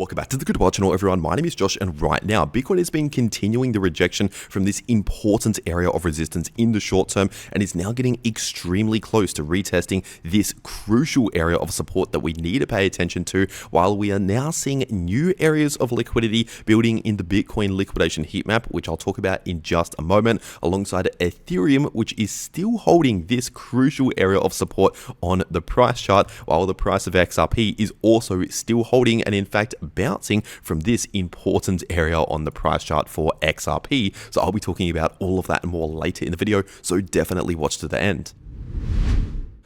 Welcome back to the Crypto channel, everyone. My name is Josh, and right now, Bitcoin has been continuing the rejection from this important area of resistance in the short term, and is now getting extremely close to retesting this crucial area of support that we need to pay attention to, while we are now seeing new areas of liquidity building in the Bitcoin liquidation heat map, which I'll talk about in just a moment, alongside Ethereum, which is still holding this crucial area of support on the price chart, while the price of XRP is also still holding, and in fact bouncing from this important area on the price chart for XRP. So I'll be talking about all of that and more later in the video, so definitely watch to the end.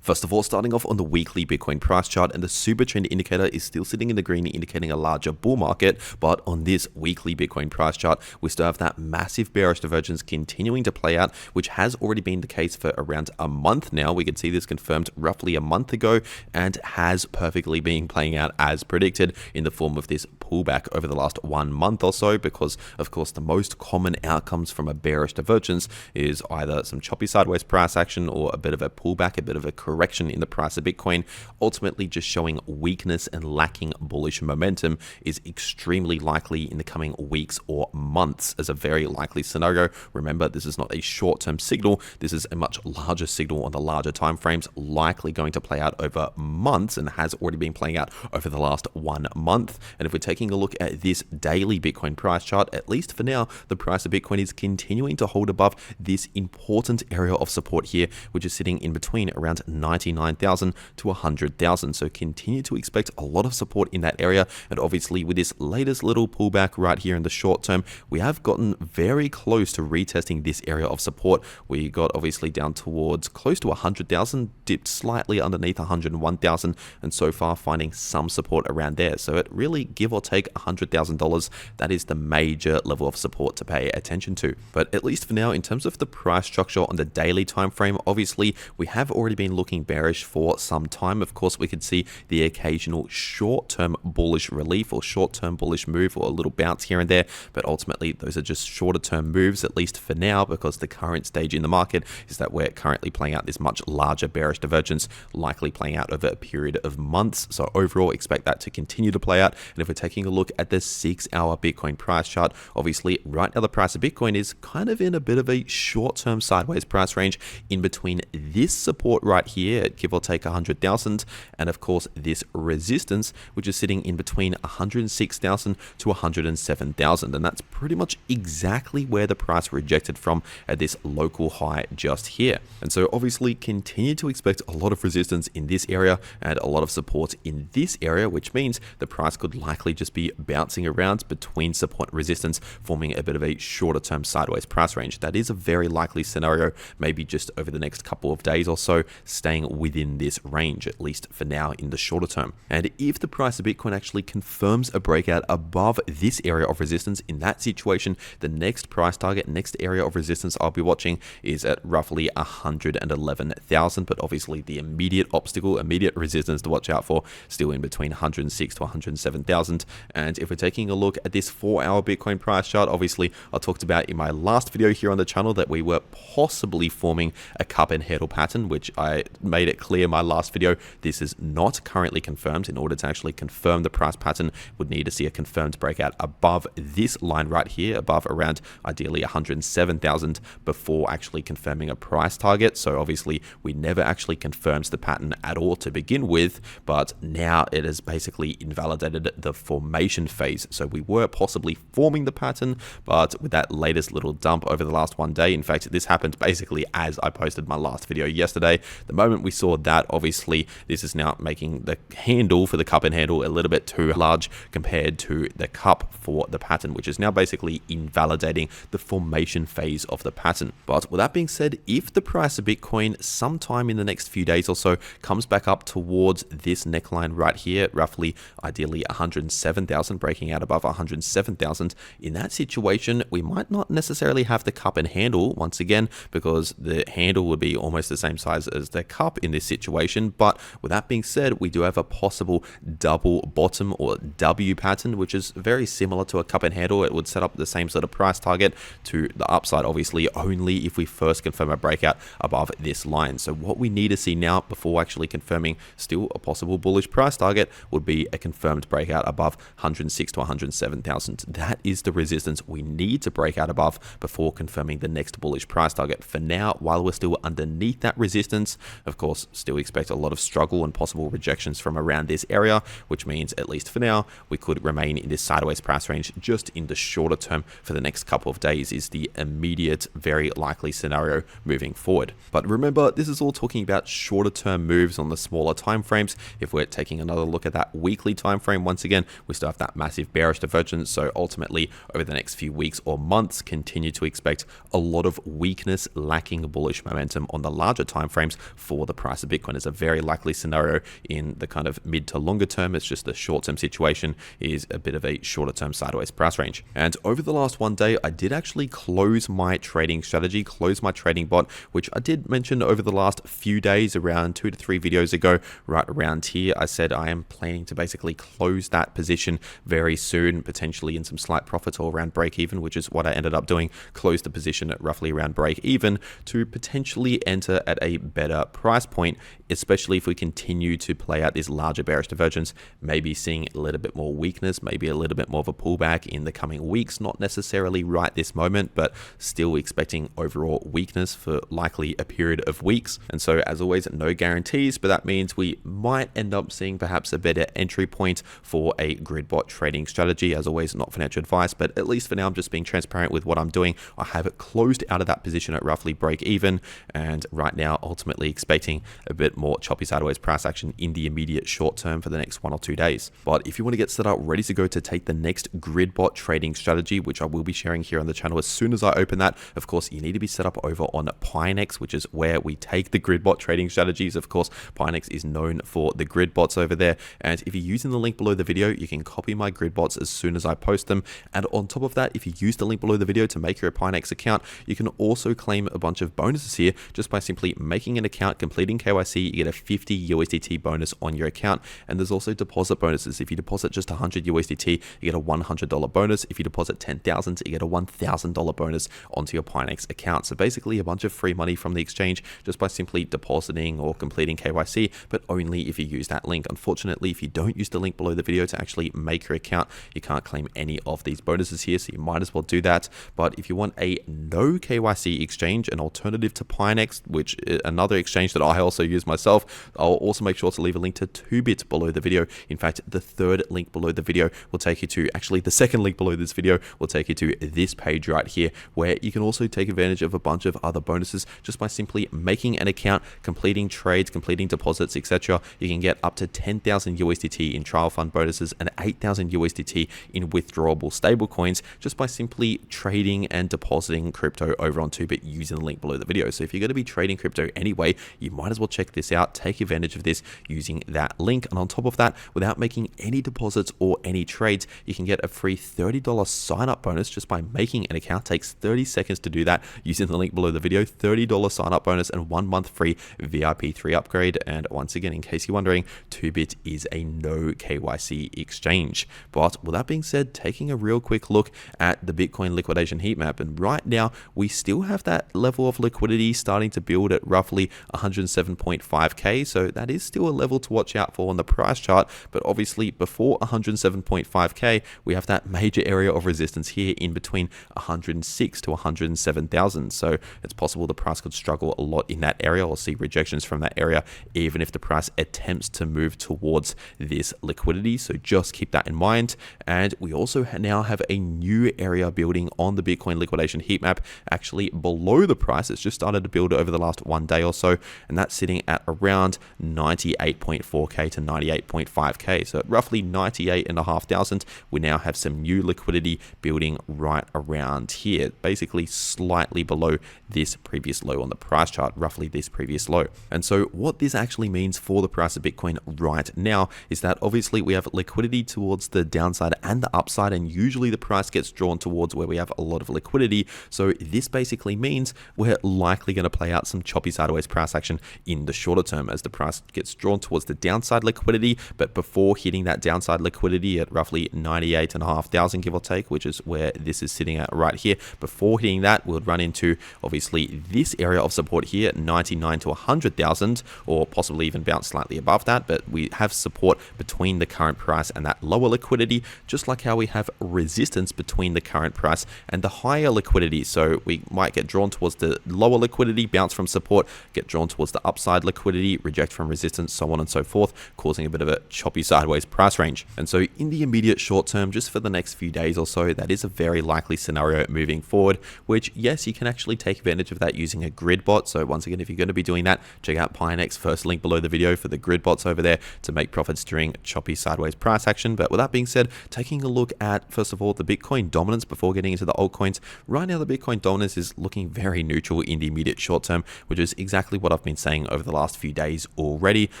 First of all, starting off on the weekly Bitcoin price chart, and the super trend indicator is still sitting in the green, indicating a larger bull market. But on this weekly Bitcoin price chart, we still have that massive bearish divergence continuing to play out, which has already been the case for around a month now. We can see this confirmed roughly a month ago, and has perfectly been playing out as predicted in the form of this pullback over the last 1 month or so, because of course the most common outcomes from a bearish divergence is either some choppy sideways price action or a bit of a pullback, a bit of a correction in the price of Bitcoin. Ultimately, just showing weakness and lacking bullish momentum is extremely likely in the coming weeks or months as a very likely scenario. Remember, this is not a short-term signal. This is a much larger signal on the larger time frames, likely going to play out over months, and has already been playing out over the last 1 month. And if we're taking a look at this daily Bitcoin price chart, at least for now, the price of Bitcoin is continuing to hold above this important area of support here, which is sitting in between around 99,000 to 100,000. So continue to expect a lot of support in that area. And obviously with this latest little pullback right here in the short term, we have gotten very close to retesting this area of support. We got obviously down towards close to 100,000, dipped slightly underneath 101,000, and so far finding some support around there. So it really, give or take $100,000, that is the major level of support to pay attention to. But at least for now, in terms of the price structure on the daily time frame, obviously we have already been looking bearish for some time. Of course, we could see the occasional short-term bullish relief or short-term bullish move or a little bounce here and there, but ultimately those are just shorter-term moves, at least for now, because the current stage in the market is that we're currently playing out this much larger bearish divergence, likely playing out over a period of months. So overall, expect that to continue to play out. And if we're taking a look at the 6-hour Bitcoin price chart, obviously right now the price of Bitcoin is kind of in a bit of a short-term sideways price range in between this support right here, give or take 100,000, and of course this resistance, which is sitting in between 106,000 to 107,000, and that's pretty much exactly where the price rejected from at this local high just here. And so obviously continue to expect a lot of resistance in this area and a lot of support in this area, which means the price could likely just be bouncing around between support and resistance, forming a bit of a shorter term sideways price range. That is a very likely scenario, maybe just over the next couple of days or so, staying within this range, at least for now in the shorter term. And if the price of Bitcoin actually confirms a breakout above this area of resistance, in that situation, the next price target, next area of resistance I'll be watching is at roughly 111,000. But obviously the immediate obstacle, immediate resistance to watch out for, still in between 106 to 107,000. And if we're taking a look at this 4-hour Bitcoin price chart, obviously I talked about in my last video here on the channel that we were possibly forming a cup and handle pattern, which I made it clear in my last video, this is not currently confirmed. In order to actually confirm the price pattern, would need to see a confirmed breakout above this line right here, above around ideally 107,000, before actually confirming a price target. So obviously we never actually confirms the pattern at all to begin with, but now it has basically invalidated the formation phase. So we were possibly forming the pattern, but with that latest little dump over the last 1 day, in fact this happened basically as I posted my last video yesterday, the moment we saw that, obviously this is now making the handle for the cup and handle a little bit too large compared to the cup for the pattern, which is now basically invalidating the formation phase of the pattern. But with that being said, if the price of Bitcoin sometime in the next few days or so comes back up towards this neckline right here, roughly ideally 107,000, breaking out above 107,000, in that situation we might not necessarily have the cup and handle once again, because the handle would be almost the same size as the cup in this situation. But with that being said, we do have a possible double bottom or W pattern, which is very similar to a cup and handle. It would set up the same sort of price target to the upside, obviously, only if we first confirm a breakout above this line. So what we need to see now before actually confirming still a possible bullish price target would be a confirmed breakout above 106 to 107,000. That is the resistance we need to break out above before confirming the next bullish price target. For now, while we're still underneath that resistance, of course, still expect a lot of struggle and possible rejections from around this area, which means at least for now, we could remain in this sideways price range just in the shorter term for the next couple of days is the immediate, very likely scenario moving forward. But remember, this is all talking about shorter term moves on the smaller time frames. If we're taking another look at that weekly time frame, once again, we still have that massive bearish divergence. So ultimately, over the next few weeks or months, continue to expect a lot of weakness, lacking bullish momentum on the larger time frames for the price of Bitcoin is a very likely scenario in the kind of mid to longer term. It's just the short term situation is a bit of a shorter term sideways price range. And over the last one day, I did actually close my trading strategy, close my trading bot, which I did mention over the last few days, around 2 to 3 videos ago, right around here. I said I am planning to basically close that position very soon, potentially in some slight profits or around break even, which is what I ended up doing. Closed the position at roughly around break even to potentially enter at a better price point, especially if we continue to play out this larger bearish divergence, maybe seeing a little bit more weakness, maybe a little bit more of a pullback in the coming weeks, not necessarily right this moment, but still expecting overall weakness for likely a period of weeks. And so as always, no guarantees, but that means we might end up seeing perhaps a better entry point for a grid bot trading strategy. As always, not financial advice, but at least for now, I'm just being transparent with what I'm doing. I have it closed out of that position at roughly break even, and right now ultimately expecting a bit more choppy sideways price action in the immediate short term for the next 1 or 2 days. But if you want to get set up ready to go to take the next grid bot trading strategy, which I will be sharing here on the channel as soon as I open that, of course, you need to be set up over on Pinex, which is where we take the grid bot trading strategies. Of course, Pinex is known for the grid bots over there. And if you're using the link below the video, you can copy my grid bots as soon as I post them. And on top of that, if you use the link below the video to make your Pinex account, you can also claim a bunch of bonuses here just by simply making an account, completing KYC. You get a 50 USDT bonus on your account. And there's also deposit bonuses. If you deposit just 100 USDT, you get a $100 bonus. If you deposit 10,000, you get a $1,000 bonus onto your Pinex account. So basically a bunch of free money from the exchange just by simply depositing or completing KYC, but only if you use that link. Unfortunately, if you don't use the link below the video to actually make your account, you can't claim any of these bonuses here, so you might as well do that. But if you want a no KYC exchange, an alternative to Pinex, which is another exchange that I also use myself, I'll also make sure to leave a link to 2bit below the video. In fact, the third link below the video will take you to, actually the second link below this video will take you to this page right here, where you can also take advantage of a bunch of other bonuses just by simply making an account, completing trades, completing deposits, etc. You can get up to 10,000 USDT in trial fund bonuses and 8,000 USDT in withdrawable stablecoins just by simply trading and depositing crypto over on 2bit using the link below the video. So if you're going to be trading crypto anyway, you might as well check this out, take advantage of this using that link. And on top of that, without making any deposits or any trades, you can get a free $30 sign up bonus just by making an account. It takes 30 seconds to do that using the link below the video. $30 sign up bonus and 1 month free VIP 3 upgrade. And once again, in case you're wondering, 2bit is a no KYC exchange. But with that being said, taking a real quick look at the Bitcoin liquidation heat map, and right now we still have that level of liquidity starting to build at roughly 107.5k. So that is still a level to watch out for on the price chart. But obviously before 107.5k, we have that major area of resistance here in between 106 to 107,000. So it's possible the price could struggle a lot in that area or see rejections from that area, even if the price attempts to move towards this liquidity. So just keep that in mind. And we also now have a new area building on the Bitcoin liquidation heat map, actually below the price. It's just started to build over the last 1 day or so, and that's sitting at around 98.4k to 98.5k. So at roughly 98,500, we now have some new liquidity building right around here, basically slightly below this previous low on the price chart, roughly this previous low. And so what this actually means for the price of Bitcoin right now is that obviously we have liquidity towards the downside and the upside, and usually the price gets drawn towards where we have a lot of liquidity. So this basically means we're likely going to play out some choppy sideways price action action in the shorter term as the price gets drawn towards the downside liquidity. But before hitting that downside liquidity at roughly 98,500, give or take, which is where this is sitting at right here, before hitting that, we'll run into obviously this area of support here, 99 to 100,000, or possibly even bounce slightly above that. But we have support between the current price and that lower liquidity, just like how we have resistance between the current price and the higher liquidity. So we might get drawn towards the lower liquidity, bounce from support, get drawn towards the upside liquidity, reject from resistance, so on and so forth, causing a bit of a choppy sideways price range. And so in the immediate short term, just for the next few days or so, that is a very likely scenario moving forward, which yes, you can actually take advantage of that using a grid bot. So once again, if you're going to be doing that, check out PineX, first link below the video for the grid bots over there to make profits during choppy sideways price action. But with that being said, taking a look at, first of all, the Bitcoin dominance before getting into the altcoins. Right now, the Bitcoin dominance is looking very neutral in the immediate short term, which is exactly what I've been saying over the last few days already.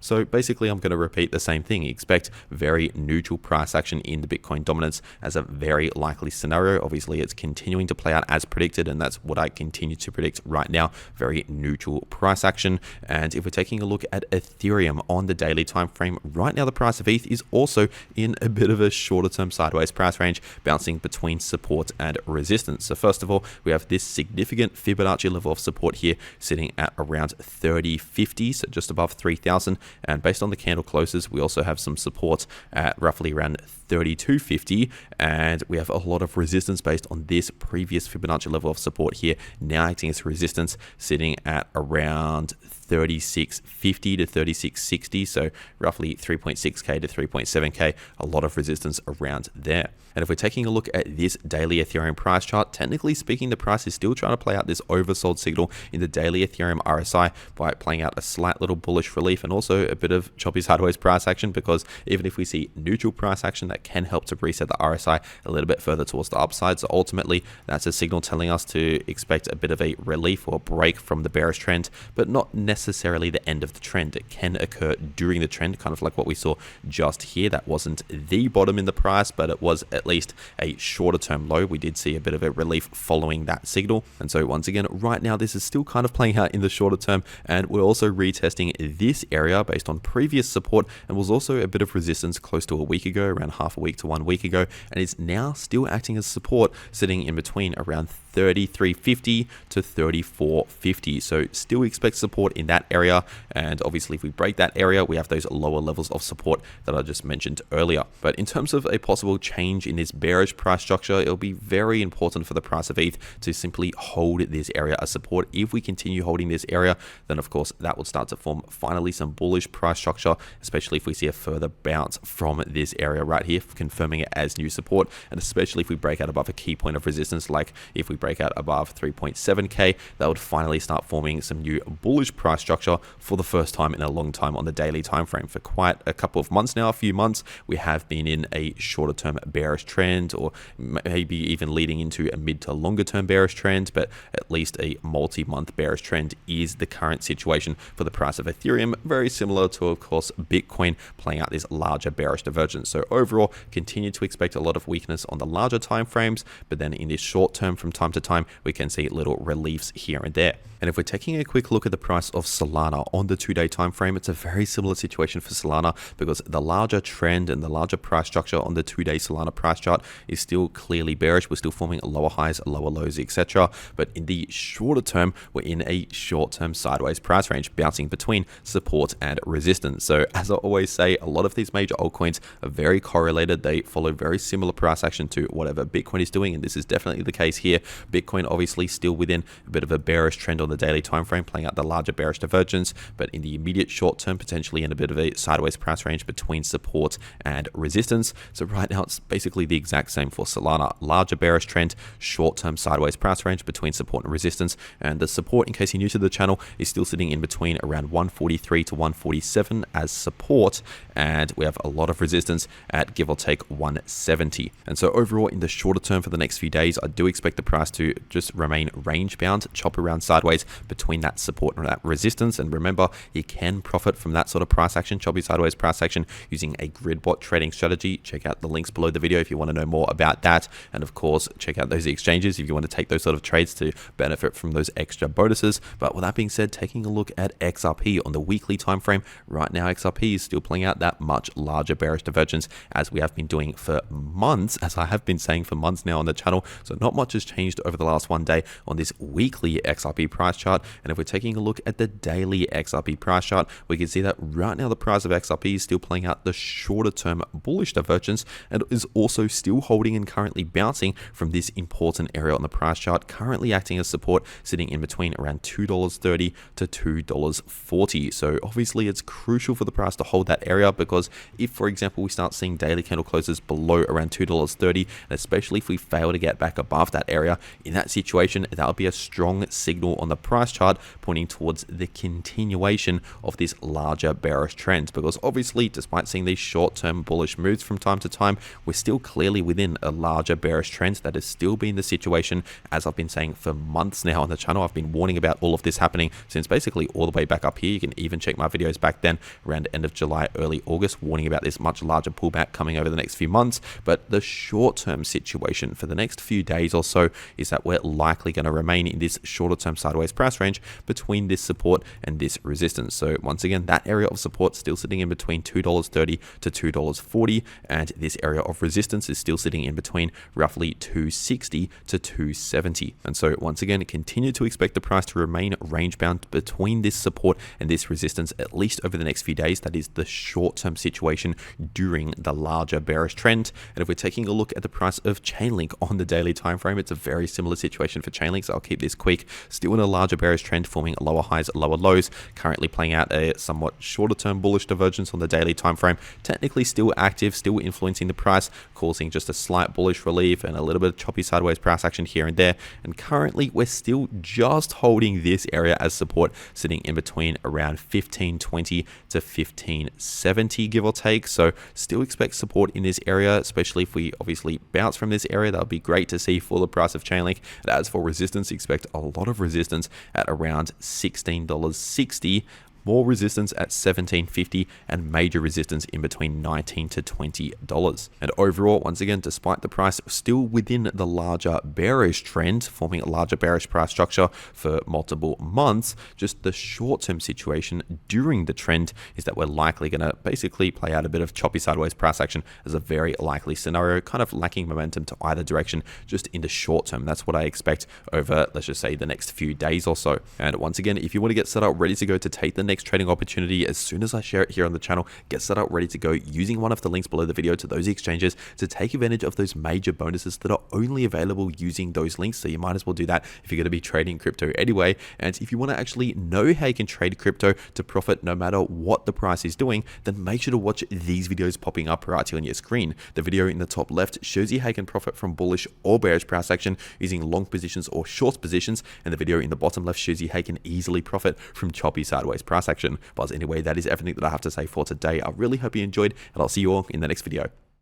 So basically, I'm going to repeat the same thing. Expect very neutral price action in the Bitcoin dominance as a very likely scenario. Obviously, it's continuing to play out as predicted, and that's what I continue to predict right now. Very neutral price action. And if we're taking a look at Ethereum on the daily time frame, right now the price of ETH is also in a bit of a shorter term sideways price range, bouncing between support and resistance. So first of all, we have this significant Fibonacci level of support here sitting at around 30.50, so just above 3,000. And based on the candle closes, we also have some support at roughly around 32.50, and we have a lot of resistance based on this previous Fibonacci level of support here, now acting as resistance, sitting at around 36.50 to 36.60, so roughly 3.6k to 3.7k, a lot of resistance around there. And if we're taking a look at this daily Ethereum price chart, technically speaking, the price is still trying to play out this oversold signal in the daily Ethereum RSI by playing out a slight little bullish relief and also a bit of choppy sideways price action, because even if we see neutral price action, that can help to reset the RSI a little bit further towards the upside. So ultimately, that's a signal telling us to expect a bit of a relief or break from the bearish trend, but not necessarily the end of the trend. It can occur during the trend, kind of like what we saw just here. That wasn't the bottom in the price, but it was at least a shorter term low. We did see a bit of a relief following that signal. And so once again, right now, this is still kind of playing out in the shorter term, and we're also retesting this area based on previous support, and was also a bit of resistance close to a week ago, around half a week to 1 week ago, and is now still acting as support, sitting in between around 33.50 to 34.50. So still expect support in that area, and obviously if we break that area, we have those lower levels of support that I just mentioned earlier. But in terms of a possible change in this bearish price structure, it'll be very important for the price of ETH to simply hold this area as support. If we continue holding this area, then of course that will start to form finally some bullish price structure, especially if we see a further bounce from this area right here, confirming it as new support, and especially if we break out above a key point of resistance, like if we break out above 3.7k, that would finally start forming some new bullish price structure for the first time in a long time on the daily time frame. For quite a couple of months now, a few months, we have been in a shorter term bearish trend, or maybe even leading into a mid to longer term bearish trend, but at least a multi-month bearish trend is the current situation for the price of Ethereum, very similar to, of course, Bitcoin playing out this larger bearish divergence. So overall, continue to expect a lot of weakness on the larger time frames, but then in this short term, from time to time, we can see little reliefs here and there. And if we're taking a quick look at the price of Solana on the 2-day time frame, it's a very similar situation for Solana, because the larger trend and the larger price structure on the 2-day Solana price chart is still clearly bearish. We're still forming lower highs, lower lows, etc. But in the shorter term, we're in a short-term sideways price range, bouncing between support and resistance. So as I always say, a lot of these major altcoins are very correlated. They follow very similar price action to whatever Bitcoin is doing, and this is definitely the case here. Bitcoin obviously still within a bit of a bearish trend on the daily time frame, playing out the larger bearish divergence, but in the immediate short term, potentially in a bit of a sideways price range between support and resistance. So right now, it's basically the exact same for Solana. Larger bearish trend, short-term sideways price range between support and resistance. And the support, in case you're new to the channel, is still sitting in between around 143 to 147 as support. And we have a lot of resistance at give or take 170. And so overall, in the shorter term for the next few days, I do expect the price to just remain range bound, chop around sideways between that support and that resistance resistance. And remember, you can profit from that sort of price action, choppy sideways price action, using a grid bot trading strategy. Check out the links below the video if you want to know more about that. And of course, check out those exchanges if you want to take those sort of trades to benefit from those extra bonuses. But with that being said, taking a look at XRP on the weekly time frame, right now XRP is still playing out that much larger bearish divergence as we have been doing for months, as I have been saying for months now on the channel. So not much has changed over the last one day on this weekly XRP price chart. And if we're taking a look at the daily XRP price chart, we can see that right now the price of XRP is still playing out the shorter term bullish divergence and is also still holding and currently bouncing from this important area on the price chart, currently acting as support, sitting in between around $2.30 to $2.40. So obviously it's crucial for the price to hold that area, because if, for example, we start seeing daily candle closes below around $2.30, and especially if we fail to get back above that area, in that situation, that would be a strong signal on the price chart pointing towards the continuation of this larger bearish trend. Because obviously, despite seeing these short-term bullish moves from time to time, we're still clearly within a larger bearish trend. That has still been the situation, as I've been saying for months now on the channel. I've been warning about all of this happening since basically all the way back up here. You can even check my videos back then around the end of July, early August, warning about this much larger pullback coming over the next few months. But the short-term situation for the next few days or so is that we're likely going to remain in this shorter-term sideways price range between this support and this resistance. So once again, that area of support still sitting in between $2.30 to $2.40, and this area of resistance is still sitting in between roughly $2.60 to $2.70. And so once again, continue to expect the price to remain range bound between this support and this resistance at least over the next few days. That is the short-term situation during the larger bearish trend. And if we're taking a look at the price of Chainlink on the daily time frame, it's a very similar situation for Chainlink, so I'll keep this quick. Still in a larger bearish trend, forming lower highs, lower lows, currently playing out a somewhat shorter term bullish divergence on the daily time frame. Technically still active, still influencing the price, causing just a slight bullish relief and a little bit of choppy sideways price action here and there. And currently we're still just holding this area as support, sitting in between around 1520 to 1570, give or take. So still expect support in this area, especially if we obviously bounce from this area. That would be great to see for the price of Chainlink. And as for resistance, expect a lot of resistance at around $16.60. More resistance at $17.50, and major resistance in between $19 to $20. And overall, once again, despite the price still within the larger bearish trend, forming a larger bearish price structure for multiple months, just the short-term situation during the trend is that we're likely going to basically play out a bit of choppy sideways price action as a very likely scenario, kind of lacking momentum to either direction just in the short term. That's what I expect over, let's just say, the next few days or so. And once again, if you want to get set up ready to go to take the next trading opportunity as soon as I share it here on the channel, get set up ready to go using one of the links below the video to those exchanges to take advantage of those major bonuses that are only available using those links. So you might as well do that if you're going to be trading crypto anyway. And if you want to actually know how you can trade crypto to profit no matter what the price is doing, then make sure to watch these videos popping up right here on your screen. The video in the top left shows you how you can profit from bullish or bearish price action using long positions or short positions, and the video in the bottom left shows you how you can easily profit from choppy sideways price action. But anyway, that is everything that I have to say for today. I really hope you enjoyed, and I'll see you all in the next video.